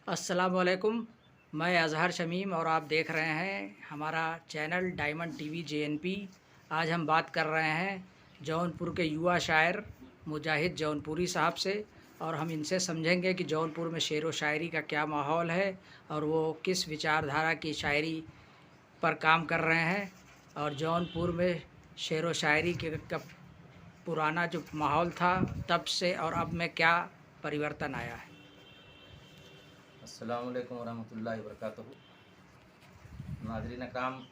अस्सलाम वालेकुम। मैं अज़हर शमीम और आप देख रहे हैं हमारा चैनल डायमंड टीवी जेएनपी। आज हम बात कर रहे हैं जौनपुर के युवा शायर मुजाहिद जौनपुरी साहब से, और हम इनसे समझेंगे कि जौनपुर में शेर व शायरी का क्या माहौल है और वो किस विचारधारा की शायरी पर काम कर रहे हैं, और जौनपुर में शेर व शायरी के का पुराना जो माहौल था तब से और अब में क्या परिवर्तन आया है। अस्सलाम वालेकुम वरहमतुल्लाहि वबरकातुहू। नाज़रीन अकराम,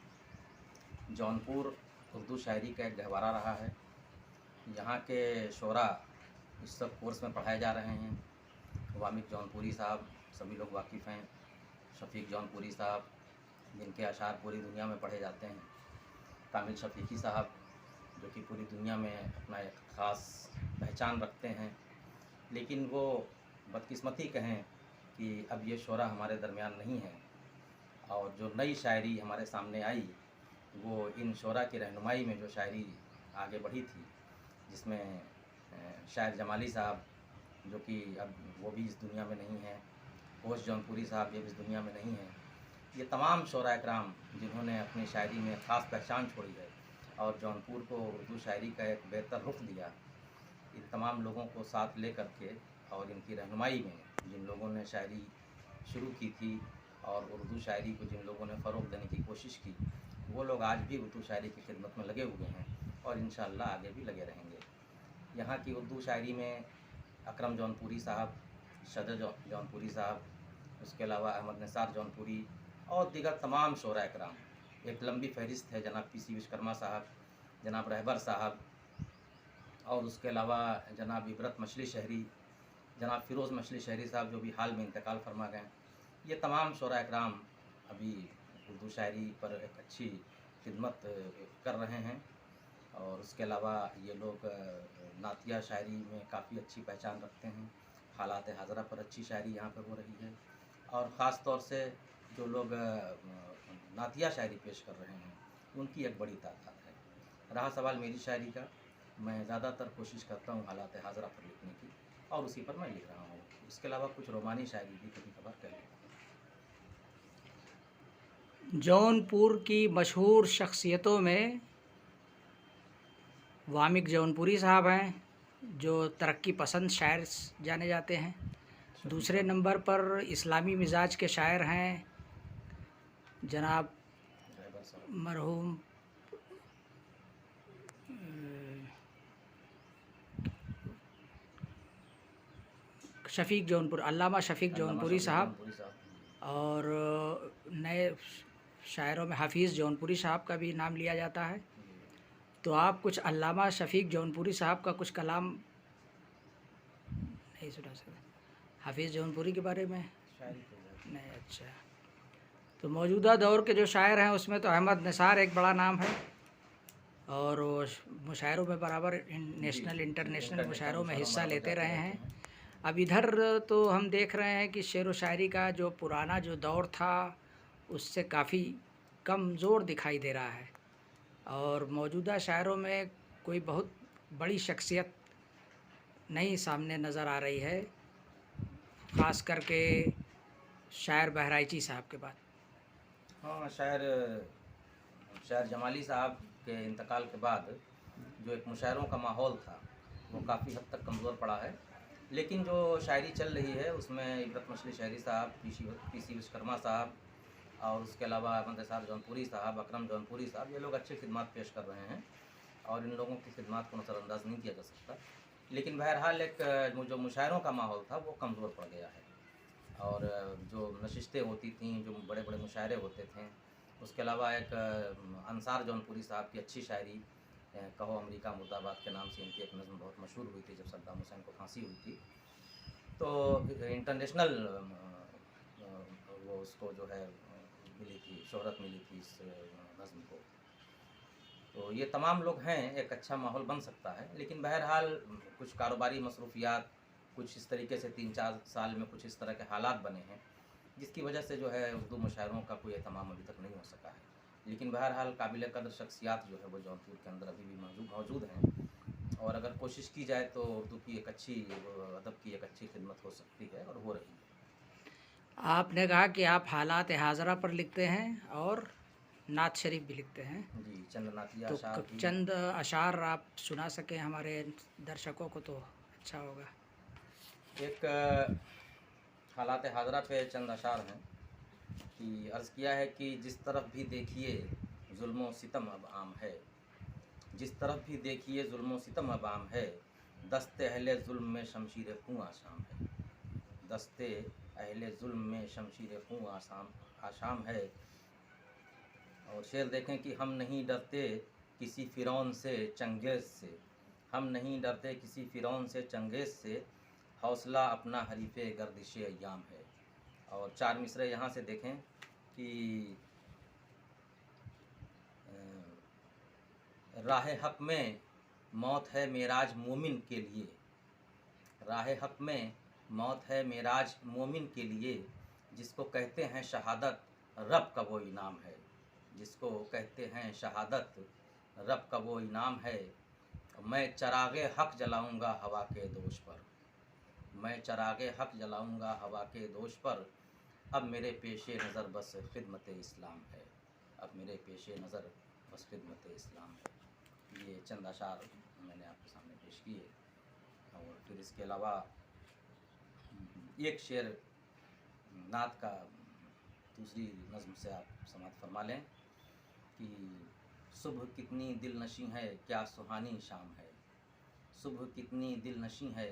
जौनपुर उर्दू शायरी का एक गहवारा रहा है। यहाँ के शोरा इस सब कोर्स में पढ़ाए जा रहे हैं। वामिक जौनपुरी साहब सभी लोग वाकिफ़ हैं। शफ़ीक जौनपुरी साहब जिनके अशार पूरी दुनिया में पढ़े जाते हैं। कामिल शफ़ीकी साहब जो कि पूरी दुनिया में अपना एक ख़ास पहचान रखते हैं। लेकिन वो बदकिस्मती कहें कि अब ये शोरा हमारे दरमियान नहीं है, और जो नई शायरी हमारे सामने आई वो इन शोरा की रहनुमाई में जो शायरी आगे बढ़ी थी, जिसमें शायर जमाली साहब जो कि अब वो भी इस दुनिया में नहीं हैं, होश जौनपुरी साहब ये भी इस दुनिया में नहीं हैं। ये तमाम शोरा इकराम जिन्होंने अपनी शायरी में ख़ास पहचान छोड़ी है और जौनपुर को उर्दू शायरी का एक बेहतर रुख दिया, इन तमाम लोगों को साथ ले कर के और इनकी रहनुमाई में जिन लोगों ने शायरी शुरू की थी और उर्दू शायरी को जिन लोगों ने फ़रोग़ देने की कोशिश की, वो लोग आज भी उर्दू शायरी की खिदमत में लगे हुए हैं और इंशाअल्लाह आगे भी लगे रहेंगे। यहाँ की उर्दू शायरी में अकरम जौनपुरी साहब, सदर जौनपुरी साहब, उसके अलावा अहमद निसार जौनपुरी और दीगर तमाम शोरा इकराम, एक लंबी फहरिस्त है। जनाब पी सी विश्वकर्मा साहब, जनाब रहबर साहब, और उसके अलावा जनाब इबरत मछली शहरी, जनाब फ़िरोज़ मछली शहरी साहब जो भी हाल में इंतकाल फरमा गए। ये तमाम शोरा इकराम अभी उर्दू शायरी पर एक अच्छी खिदमत कर रहे हैं। और उसके अलावा ये लोग नातिया शायरी में काफ़ी अच्छी पहचान रखते हैं। हालात हाज़रा पर अच्छी शायरी यहाँ पर हो रही है, और ख़ास तौर से जो लोग नातिया शायरी पेश कर रहे हैं उनकी एक बड़ी तादाद है। रहा सवाल मेरी शायरी का, मैं ज़्यादातर कोशिश करता हूँ हालात हाज़रा पर लिखने की, और उसी पर मैं लिख रहा हूँ। इसके अलावा कुछ रोमानी शायरी भी कभी कभार कर लेता हूँ। जौनपुर की मशहूर शख्सियतों में वामिक जौनपुरी साहब हैं, जो तरक्की पसंद शायर जाने जाते हैं। दूसरे नंबर पर इस्लामी मिजाज के शायर हैं जनाब मरहूम शफ़ीक जौनपुर, अल्लामा शफ़ीक जौनपुरी साहब, और नए शायरों में हाफिज़ जौनपुरी साहब का भी नाम लिया जाता है। तो आप कुछ अल्लामा शफ़ीक जौनपुरी साहब का कुछ कलाम नहीं सुना सकते? हाफिज़ जौनपुरी के बारे में नहीं? अच्छा, तो मौजूदा दौर के जो शायर हैं उसमें तो अहमद निसार एक बड़ा नाम है, और वो मुशायरों में बराबर नेशनल इंटरनेशनल मुशायरों में हिस्सा लेते रहे हैं। अब इधर तो हम देख रहे हैं कि शेर व शायरी का जो पुराना जो दौर था उससे काफ़ी कमज़ोर दिखाई दे रहा है, और मौजूदा शायरों में कोई बहुत बड़ी शख्सियत नहीं सामने नज़र आ रही है, ख़ास करके शायर बहराइची साहब के बाद। हाँ, शायर जमाली साहब के इंतकाल के बाद जो एक मुशायरों का माहौल था वो काफ़ी हद तक कमज़ोर पड़ा है। लेकिन जो शायरी चल रही है उसमें इबरत मछली शहरी साहब, पी सी विश्वकर्मा साहब, और उसके अलावा अहमद निसार जौनपुरी साहब, अकरम जौनपुरी साहब, ये लोग अच्छी खिदमत पेश कर रहे हैं और इन लोगों की खिदमत को नज़रअंदाज नहीं किया जा सकता। लेकिन बहरहाल एक जो मुशायरों का माहौल था वो कमज़ोर पड़ गया है, और जो नशिस्तें होती थीं, जो बड़े बड़े मुशायरे होते थे, उसके अलावा एक अंसार जौनपुरी साहब की अच्छी शायरी, कहो अमेरिका मुर्दाबाद के नाम से इनकी एक नज़्म बहुत मशहूर हुई थी जब सद्दाम हुसैन को फांसी हुई थी। तो इंटरनेशनल वो उसको जो है मिली थी, शोहरत मिली थी इस नज़्म को। तो ये तमाम लोग हैं, एक अच्छा माहौल बन सकता है। लेकिन बहरहाल कुछ कारोबारी मसरूफियात, कुछ इस तरीके से 3-4 साल में कुछ इस तरह के हालात बने हैं जिसकी वजह से जो है उर्दू मुशायरों का कोई एहतमाम अभी तक नहीं हो सका है। लेकिन बहरहाल काबिल कदर शख्सियात जो है वो जौनपुर के अंदर अभी भी मौजूद हैं, और अगर कोशिश की जाए तो उर्दू की एक अच्छी अदब की एक अच्छी खिदमत हो सकती है और हो रही है। आपने कहा कि आप हालात हाजरा पर लिखते हैं और नात शरीफ भी लिखते हैं, जी, चंद नातिया तो अशार भी। चंद अशार आप सुना सकें हमारे दर्शकों को तो अच्छा होगा। एक हालात हाजरा पे चंद अशार हैं कि अर्ज़ किया है कि जिस तरफ भी देखिए जुल्म व सितम अब आम है, जिस तरफ भी देखिए जुल्म व सितम अब आम है, दस्ते अहले जुल्म में शमशीर खूं आसाम है, दस्ते अहले जुल्म में शमशीर खूं आसाम है। और शेर देखें कि हम नहीं डरते किसी फ़िरौन से चंगेज़ से, हम नहीं डरते किसी फ़िरौन से चंगेज़ से, हौसला अपना हरीफ़े गर्दिश अय्याम है। और चार मिसरे यहाँ से देखें कि राह हक़ में मौत है मेराज मोमिन के लिए, राह हक़ में मौत है मेराज मोमिन के लिए, जिसको कहते हैं शहादत रब का वो इनाम है, जिसको कहते हैं शहादत रब का वो इनाम है। मैं चरागे हक़ जलाऊँगा हवा के दोष पर, मैं चरागे हक़ जलाऊँगा हवा के दोष पर, अब मेरे पेशे नज़र बस खिदमत इस्लाम है, अब मेरे पेशे नज़र बस खिदमत इस्लाम है। ये चंद अशार मैंने आपके सामने पेश किए। और फिर इसके अलावा एक शेर नात का दूसरी नज़्म से आप समाप्त फरमा लें कि सुबह कितनी दिल नशी है क्या सुहानी शाम है, सुबह कितनी दिल नशी है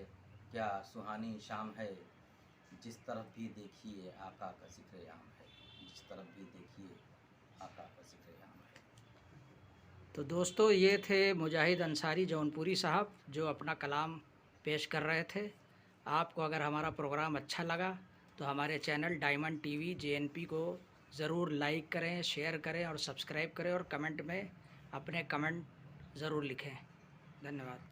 क्या सुहानी शाम है, जिस तरफ भी देखिए आका का ज़िक्र आम है, जिस तरफ भी देखिए आका का ज़िक्र आम है। तो दोस्तों ये थे मुजाहिद अंसारी जौनपुरी साहब जो अपना कलाम पेश कर रहे थे। आपको अगर हमारा प्रोग्राम अच्छा लगा तो हमारे चैनल डायमंड टीवी JNP को ज़रूर लाइक करें, शेयर करें और सब्सक्राइब करें और कमेंट में अपने कमेंट ज़रूर लिखें। धन्यवाद।